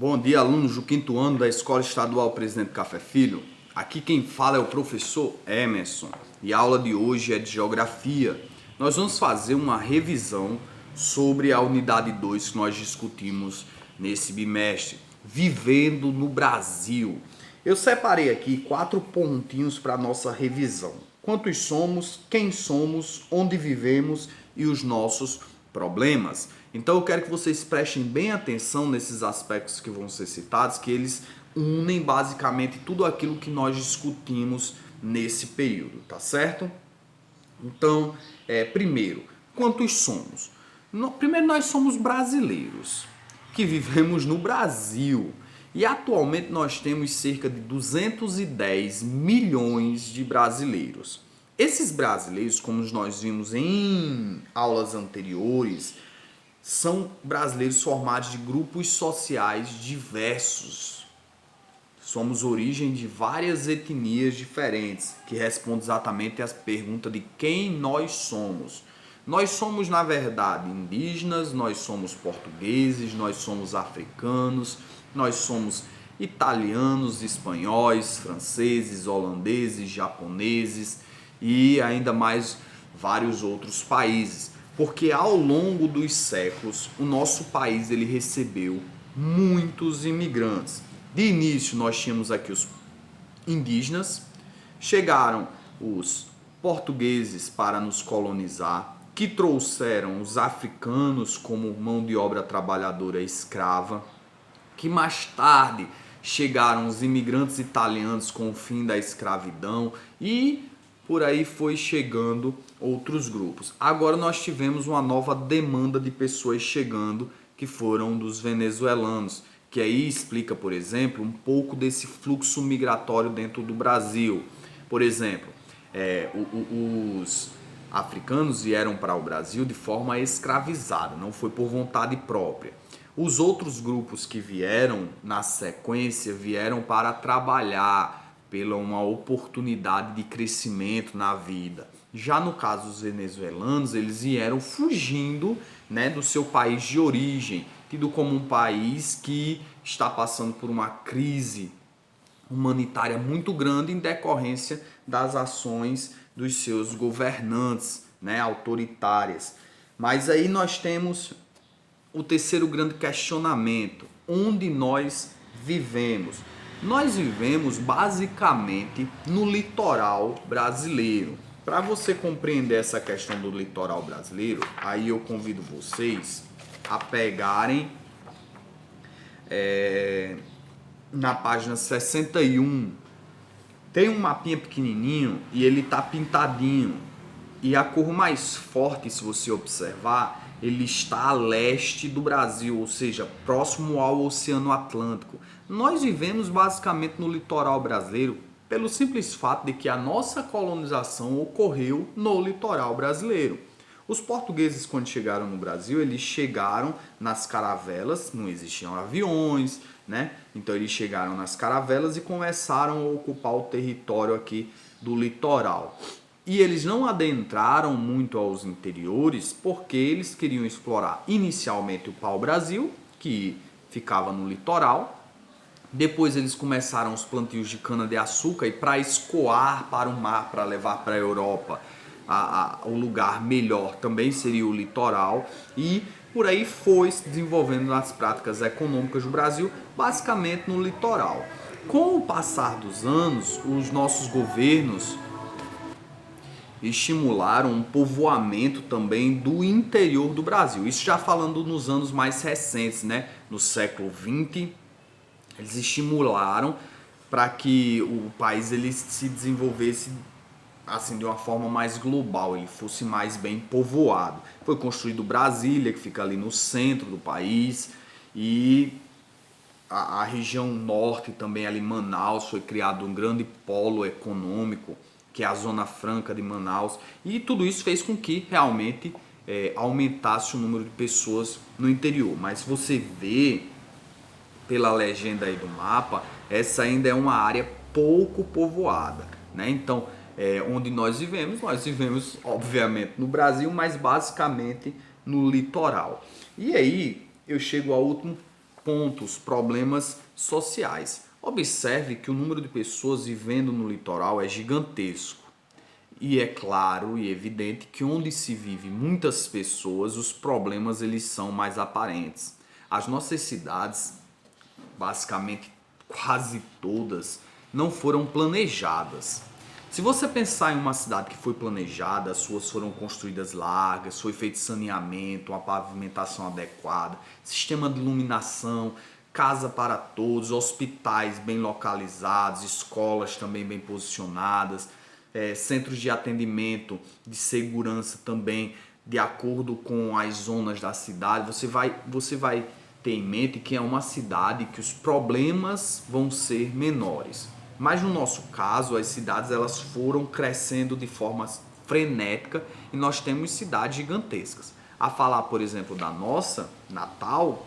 Bom dia, alunos do quinto ano da Escola Estadual Presidente Café Filho. Aqui quem fala é o professor Emerson e a aula de hoje é de Geografia. Nós vamos fazer uma revisão sobre a unidade 2 que nós discutimos nesse bimestre, Vivendo no Brasil. Eu separei aqui 4 pontinhos para a nossa revisão. Quantos somos, quem somos, onde vivemos e os nossos problemas. Então eu quero que vocês prestem bem atenção nesses aspectos que vão ser citados, que eles unem basicamente tudo aquilo que nós discutimos nesse período, tá certo? Então, primeiro, quantos somos? Primeiro, nós somos brasileiros, que vivemos no Brasil. E atualmente nós temos cerca de 210 milhões de brasileiros. Esses brasileiros, como nós vimos em aulas anteriores, são brasileiros formados de grupos sociais diversos. Somos origem de várias etnias diferentes, que responde exatamente à pergunta de quem nós somos. Nós somos, na verdade, indígenas, nós somos portugueses, nós somos africanos, nós somos italianos, espanhóis, franceses, holandeses, japoneses e ainda mais vários outros países. Porque ao longo dos séculos, o nosso país ele recebeu muitos imigrantes. De início, nós tínhamos aqui os indígenas, chegaram os portugueses para nos colonizar, que trouxeram os africanos como mão de obra trabalhadora escrava, que mais tarde chegaram os imigrantes italianos com o fim da escravidão e por aí foi chegando outros grupos. Agora nós tivemos uma nova demanda de pessoas chegando, que foram dos venezuelanos, que aí explica, por exemplo, um pouco desse fluxo migratório dentro do Brasil. Por exemplo, os africanos vieram para o Brasil de forma escravizada, não foi por vontade própria. Os outros grupos que vieram na sequência vieram para trabalhar, pela uma oportunidade de crescimento na vida. Já no caso dos venezuelanos, eles vieram fugindo, do seu país de origem, tido como um país que está passando por uma crise humanitária muito grande em decorrência das ações dos seus governantes, autoritárias. Mas aí nós temos o terceiro grande questionamento: onde nós vivemos? Nós vivemos basicamente no litoral brasileiro. Para você compreender essa questão do litoral brasileiro, aí eu convido vocês a pegarem na página 61. Tem um mapinha pequenininho e ele tá pintadinho. E a cor mais forte, se você observar, ele está a leste do Brasil, ou seja, próximo ao Oceano Atlântico. Nós vivemos basicamente no litoral brasileiro pelo simples fato de que a nossa colonização ocorreu no litoral brasileiro. Os portugueses, quando chegaram no Brasil, eles chegaram nas caravelas, não existiam aviões, Então eles chegaram nas caravelas e começaram a ocupar o território aqui do litoral. E eles não adentraram muito aos interiores porque eles queriam explorar inicialmente o pau-brasil, que ficava no litoral. Depois eles começaram os plantios de cana-de-açúcar e para escoar para o mar, para levar para a Europa, o lugar melhor também seria o litoral. E por aí foi se desenvolvendo nas práticas econômicas do Brasil, basicamente no litoral. Com o passar dos anos, os nossos governos estimularam um povoamento também do interior do Brasil. Isso já falando nos anos mais recentes, no século XX, eles estimularam para que o país ele se desenvolvesse assim de uma forma mais global, ele fosse mais bem povoado. Foi construído Brasília, que fica ali no centro do país, e a região norte também, ali Manaus, foi criado um grande polo econômico, que é a Zona Franca de Manaus, e tudo isso fez com que realmente aumentasse o número de pessoas no interior. Mas se você vê pela legenda aí do mapa, essa ainda é uma área pouco povoada, Então, onde nós vivemos obviamente no Brasil, mas basicamente no litoral. E aí eu chego ao último pontos, problemas sociais. Observe que o número de pessoas vivendo no litoral é gigantesco. E é claro e evidente que onde se vive muitas pessoas, os problemas eles são mais aparentes. As nossas cidades, basicamente quase todas, não foram planejadas. Se você pensar em uma cidade que foi planejada, as ruas foram construídas largas, foi feito saneamento, uma pavimentação adequada, sistema de iluminação, casa para todos, hospitais bem localizados, escolas também bem posicionadas, centros de atendimento, de segurança também, de acordo com as zonas da cidade, você vai ter em mente que é uma cidade que os problemas vão ser menores. Mas no nosso caso, as cidades elas foram crescendo de forma frenética e nós temos cidades gigantescas. A falar, por exemplo, da nossa, Natal,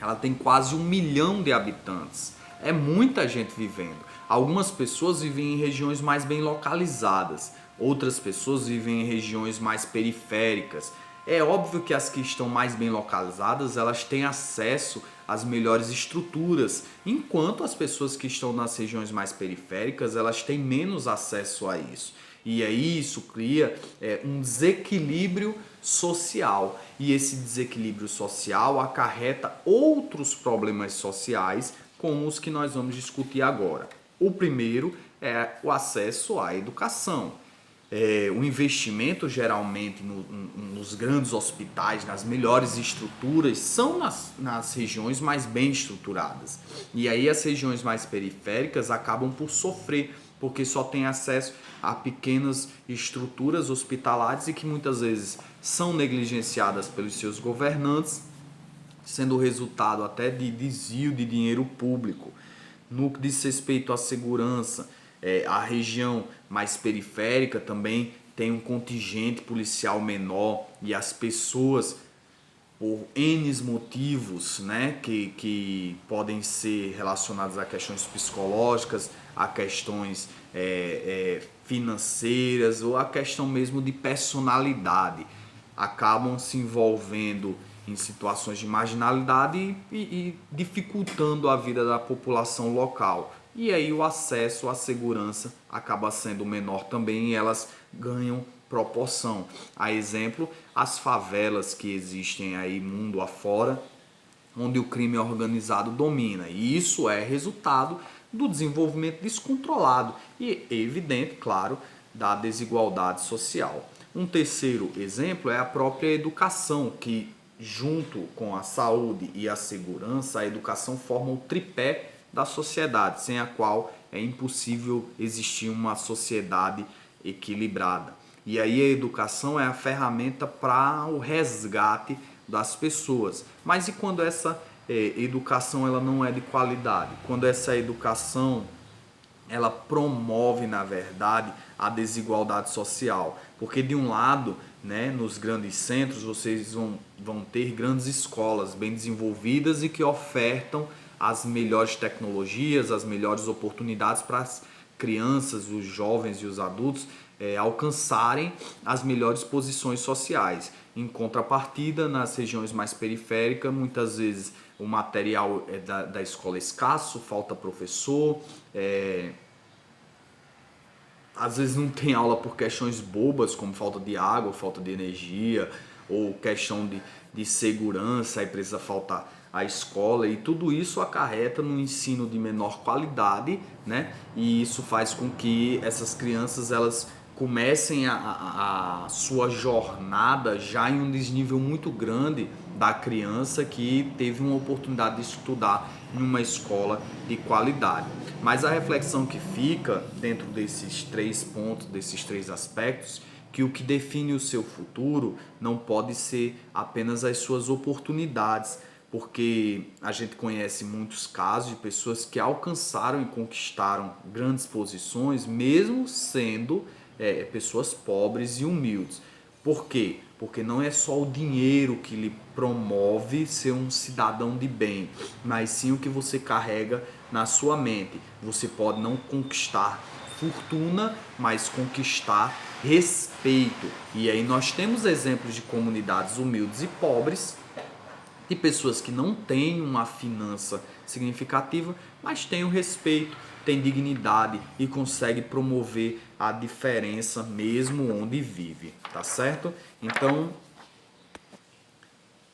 ela tem quase 1 milhão de habitantes. É muita gente vivendo. Algumas pessoas vivem em regiões mais bem localizadas, outras pessoas vivem em regiões mais periféricas. É óbvio que as que estão mais bem localizadas, elas têm acesso às melhores estruturas, enquanto as pessoas que estão nas regiões mais periféricas, elas têm menos acesso a isso. E aí isso cria um desequilíbrio social. E esse desequilíbrio social acarreta outros problemas sociais, como os que nós vamos discutir agora. O primeiro é o acesso à educação. O investimento geralmente nos grandes hospitais, nas melhores estruturas, são nas regiões mais bem estruturadas. E aí as regiões mais periféricas acabam por sofrer, porque só tem acesso a pequenas estruturas hospitalares e que muitas vezes são negligenciadas pelos seus governantes, sendo resultado até de desvio de dinheiro público. No que diz respeito à segurança, a região mais periférica também tem um contingente policial menor e as pessoas, por N motivos, né, que podem ser relacionados a questões psicológicas, a questões financeiras ou a questão mesmo de personalidade, acabam se envolvendo em situações de marginalidade e dificultando a vida da população local. E aí o acesso à segurança acaba sendo menor também e elas ganham proporção. A exemplo, as favelas que existem aí mundo afora, onde o crime organizado domina. E isso é resultado do desenvolvimento descontrolado e evidente, claro, da desigualdade social. Um terceiro exemplo é a própria educação, que junto com a saúde e a segurança, a educação forma o tripé da sociedade, sem a qual é impossível existir uma sociedade equilibrada. E aí a educação é a ferramenta para o resgate das pessoas. Mas e quando essa educação ela não é de qualidade? Quando essa educação ela promove, na verdade, a desigualdade social. Porque de um lado, né, nos grandes centros, vocês vão ter grandes escolas bem desenvolvidas e que ofertam as melhores tecnologias, as melhores oportunidades para as crianças, os jovens e os adultos alcançarem as melhores posições sociais. Em contrapartida, nas regiões mais periféricas, muitas vezes o material da escola é escasso, falta professor, às vezes não tem aula por questões bobas, como falta de água, falta de energia, ou questão de segurança, aí precisa faltar a escola, e tudo isso acarreta no ensino de menor qualidade, né? E isso faz com que essas crianças elas comecem a sua jornada já em um desnível muito grande da criança que teve uma oportunidade de estudar em uma escola de qualidade. Mas a reflexão que fica dentro desses 3 pontos, desses 3 aspectos, que o que define o seu futuro não pode ser apenas as suas oportunidades, porque a gente conhece muitos casos de pessoas que alcançaram e conquistaram grandes posições, mesmo sendo pessoas pobres e humildes. Por quê? Porque não é só o dinheiro que lhe promove ser um cidadão de bem, mas sim o que você carrega na sua mente. Você pode não conquistar fortuna, mas conquistar respeito. E aí nós temos exemplos de comunidades humildes e pobres de pessoas que não têm uma finança significativa, mas têm o respeito, têm dignidade e conseguem promover a diferença mesmo onde vive, tá certo?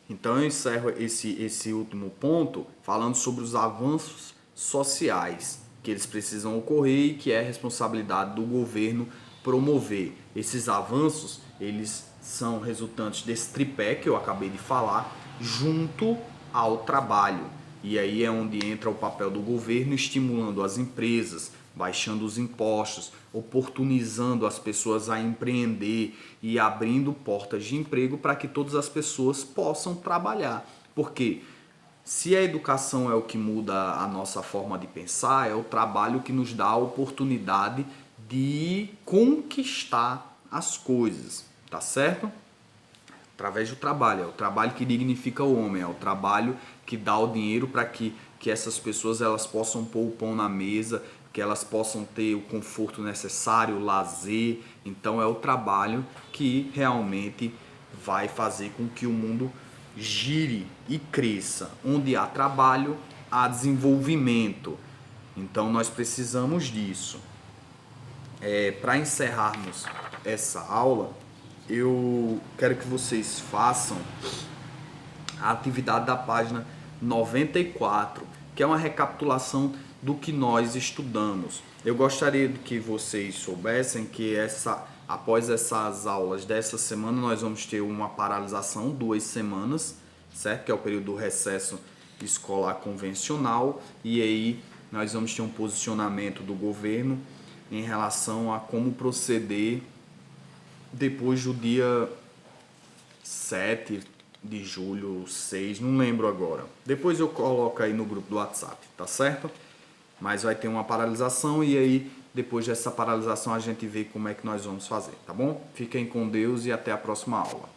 Então eu encerro esse último ponto falando sobre os avanços sociais que eles precisam ocorrer e que é responsabilidade do governo promover. Esses avanços, eles são resultantes desse tripé que eu acabei de falar, junto ao trabalho. E aí é onde entra o papel do governo estimulando as empresas, baixando os impostos, oportunizando as pessoas a empreender e abrindo portas de emprego para que todas as pessoas possam trabalhar. Porque se a educação é o que muda a nossa forma de pensar, é o trabalho que nos dá a oportunidade de conquistar as coisas, tá certo? Através do trabalho, é o trabalho que dignifica o homem, é o trabalho que dá o dinheiro para que essas pessoas elas possam pôr o pão na mesa, que elas possam ter o conforto necessário, o lazer. Então é o trabalho que realmente vai fazer com que o mundo gire e cresça. Onde há trabalho, há desenvolvimento. Então nós precisamos disso. Para encerrarmos essa aula, eu quero que vocês façam a atividade da página 94, que é uma recapitulação do que nós estudamos. Eu gostaria que vocês soubessem que após essas aulas dessa semana, nós vamos ter uma paralisação, 2 semanas, certo? Que é o período do recesso escolar convencional, e aí nós vamos ter um posicionamento do governo em relação a como proceder depois do dia 7 de julho, 6, não lembro agora. Depois eu coloco aí no grupo do WhatsApp, tá certo? Mas vai ter uma paralisação e aí depois dessa paralisação a gente vê como é que nós vamos fazer, tá bom? Fiquem com Deus e até a próxima aula.